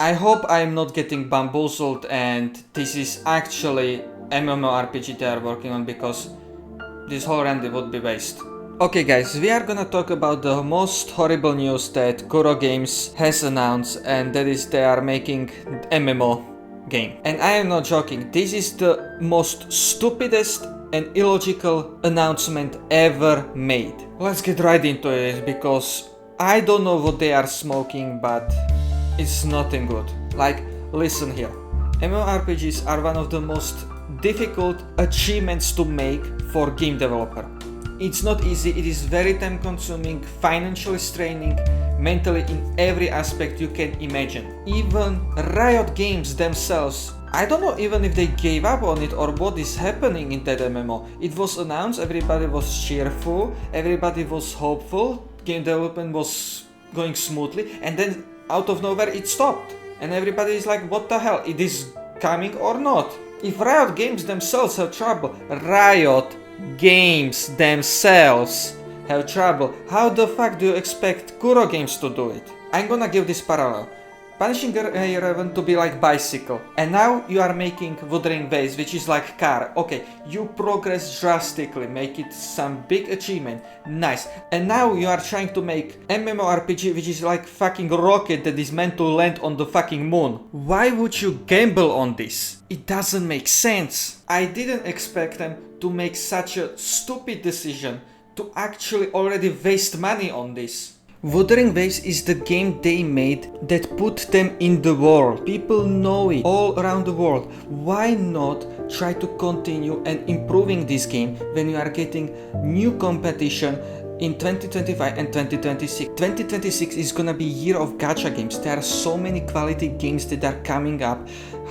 I hope I'm not getting bamboozled and this is actually MMORPG they are working on, because this whole render would be waste. Okay guys, we are gonna talk about the most horrible news that Kuro Games has announced, and that is they are making MMO game. And I am not joking, this is the most stupidest and illogical announcement ever made. Let's get right into it, because I don't know what they are smoking, but it's nothing good. Like, listen here. MMORPGs are one of the most difficult achievements to make for game developer. It's not easy, it is very time consuming, financially straining, mentally in every aspect you can imagine. Even Riot Games themselves, I don't know even if they gave up on it or what is happening in that MMO. It was announced, everybody was cheerful, everybody was hopeful, game development was going smoothly, and then out of nowhere it stopped. And everybody is like, what the hell, it is coming or not? If Riot Games themselves have trouble, Riot Games themselves have trouble, how the fuck do you expect Kuro Games to do it? I'm gonna give this parallel. Punishing a raven to be like bicycle, and now you are making Wuthering Waves, which is like car. Okay, you progress drastically, make it some big achievement, nice. And now you are trying to make MMORPG, which is like fucking rocket that is meant to land on the fucking moon. Why would you gamble on this? It doesn't make sense. I didn't expect them to make such a stupid decision to actually already waste money on this. Wuthering Waves is the game they made that put them in the world. People know it all around the world. Why not try to continue and improving this game when you are getting new competition in 2025 and 2026. 2026 is gonna be year of gacha games. There are so many quality games that are coming up.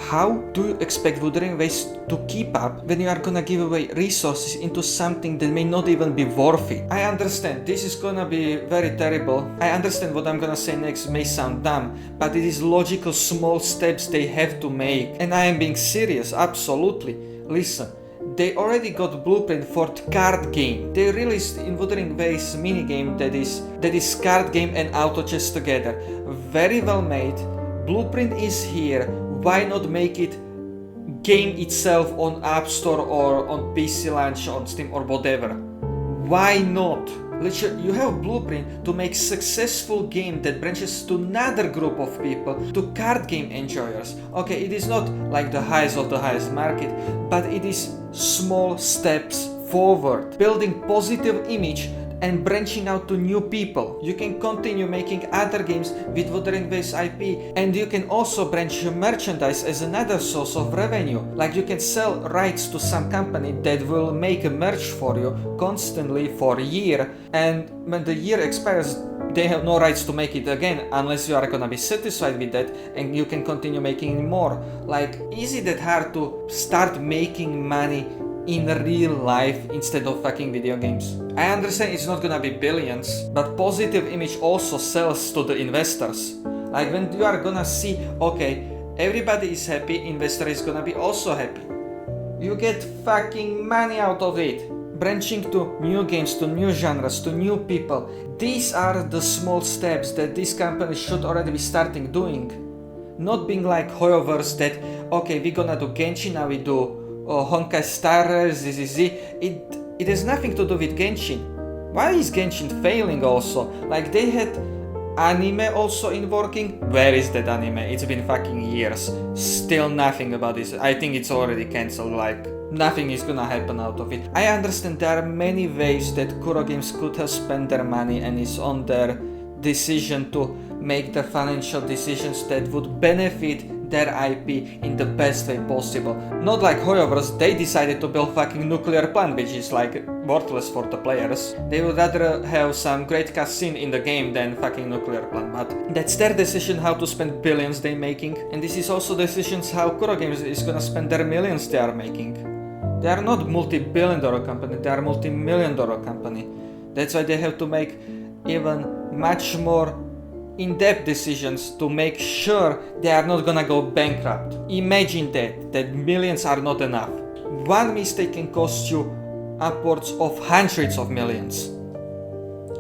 How do you expect Wuthering Waves to keep up when you are gonna give away resources into something that may not even be worth it? I understand this is gonna be very terrible. I understand what I'm gonna say next may sound dumb, but it is logical small steps they have to make. And I am being serious, absolutely. Listen. They already got blueprint for the card game. They released in Wuthering Waves minigame that is card game and auto chess together. Very well made. Blueprint is here. Why not make it game itself on App Store or on PC launch on Steam or whatever? Why not? Literally, you have blueprint to make successful game that branches to another group of people, to card game enjoyers. Okay, it is not like the highest of the highest market, but it is small steps forward, building positive image and branching out to new people. You can continue making other games with Wuthering Waves IP, and you can also branch your merchandise as another source of revenue. Like you can sell rights to some company that will make a merch for you constantly for a year, and when the year expires they have no rights to make it again unless you are gonna be satisfied with that, and you can continue making more. Like, is it that hard to start making money in real life instead of fucking video games? I understand it's not gonna be billions, but positive image also sells to the investors. Like when you are gonna see, okay, everybody is happy, investor is gonna be also happy. You get fucking money out of it. Branching to new games, to new genres, to new people. These are the small steps that this company should already be starting doing. Not being like Hoyoverse that, okay, we're gonna do Genshin, now we do Honkai Star Rail, ZZZ. It has nothing to do with Genshin. Why is Genshin failing also? Like they had anime also in working. Where is that anime? It's been fucking years. Still nothing about this. I think it's already cancelled. Like nothing is gonna happen out of it. I understand there are many ways that Kuro Games could have spent their money, and it's on their decision to make the financial decisions that would benefit their IP in the best way possible. Not like Hoyoverse, they decided to build fucking nuclear plant, which is like worthless for the players. They would rather have some great cutscene in the game than fucking nuclear plant, but that's their decision how to spend billions they making, and this is also decisions how Kuro Games is gonna spend their millions they are making. They are not multi-billion-dollar company, they are multi-million-dollar company. That's why they have to make even much more in-depth decisions to make sure they are not gonna go bankrupt. Imagine that millions are not enough. One mistake can cost you upwards of hundreds of millions.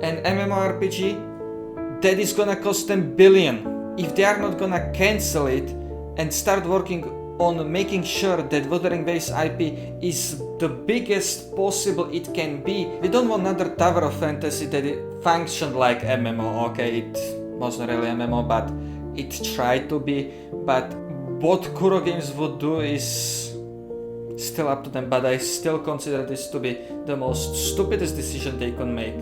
An MMORPG, that is gonna cost them billion. if they are not gonna cancel it and start working on making sure that Wuthering Waves IP is the biggest possible it can be. We don't want another Tower of Fantasy that it functioned like MMO. Okay, it wasn't really MMO, but it tried to be. But what Kuro Games would do is still up to them, but I still consider this to be the most stupidest decision they can make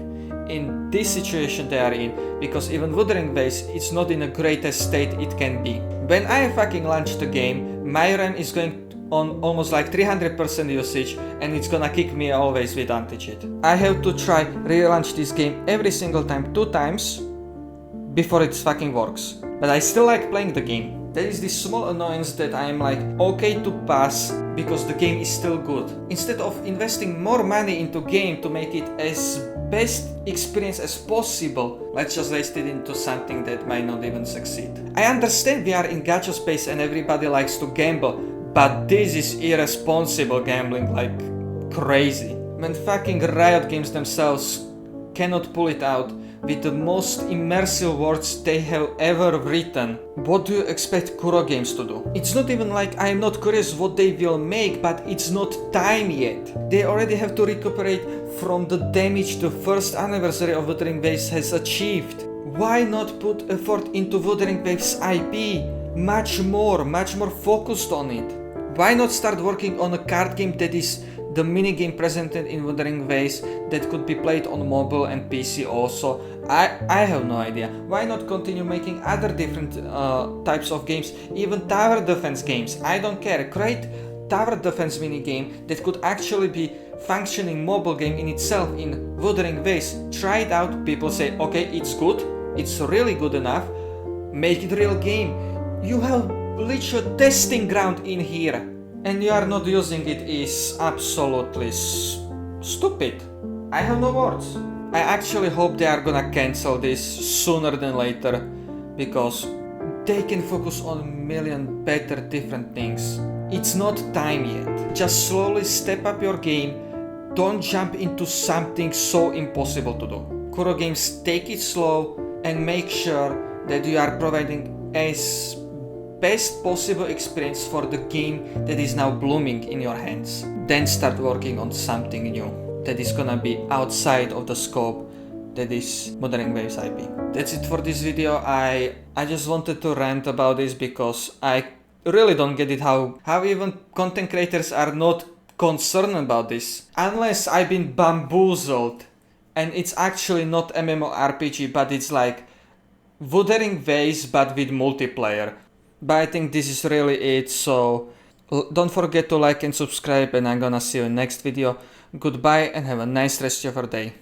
in this situation they are in, because even Wuthering Waves is not in the greatest state it can be. When I fucking launch the game, my RAM is going on almost like 300% usage and it's gonna kick me always with anti-cheat. I have to try relaunch this game every single time 2 times before it fucking works. But I still like playing the game. There is this small annoyance that I am like okay to pass because the game is still good. Instead of investing more money into game to make it as best experience as possible, let's just waste it into something that might not even succeed. I understand we are in gacha space and everybody likes to gamble, but this is irresponsible gambling like crazy. When fucking Riot Games themselves cannot pull it out with the most immersive words they have ever written, what do you expect Kuro Games to do? It's not even like I'm not curious what they will make, but it's not time yet. They already have to recuperate from the damage the first anniversary of Wuthering Waves has achieved. Why not put effort into Wuthering Waves IP? Much more focused on it. Why not start working on a card game that is the minigame presented in Wuthering Waves that could be played on mobile and PC also? I have no idea. Why not continue making other different types of games, even tower defense games? I don't care. Create tower defense minigame that could actually be functioning mobile game in itself in Wuthering Waves. Try it out, people say okay, it's good, it's really good enough, make it real game. You have literal testing ground in here and you are not using it is absolutely stupid. I have no words. I actually hope they are gonna cancel this sooner than later, because they can focus on a million better different things. It's not time yet. Just slowly step up your game. Don't jump into something so impossible to do. Kuro Games, take it slow and make sure that you are providing as best possible experience for the game that is now blooming in your hands. Then start working on something new that is gonna be outside of the scope that is Wuthering Waves IP. That's it for this video. I just wanted to rant about this because I really don't get it how even content creators are not concerned about this. Unless I've been bamboozled and it's actually not MMORPG, but it's like Wuthering Waves but with multiplayer. But I think this is really it, so don't forget to like and subscribe, and I'm gonna see you in next video. Goodbye and have a nice rest of your day.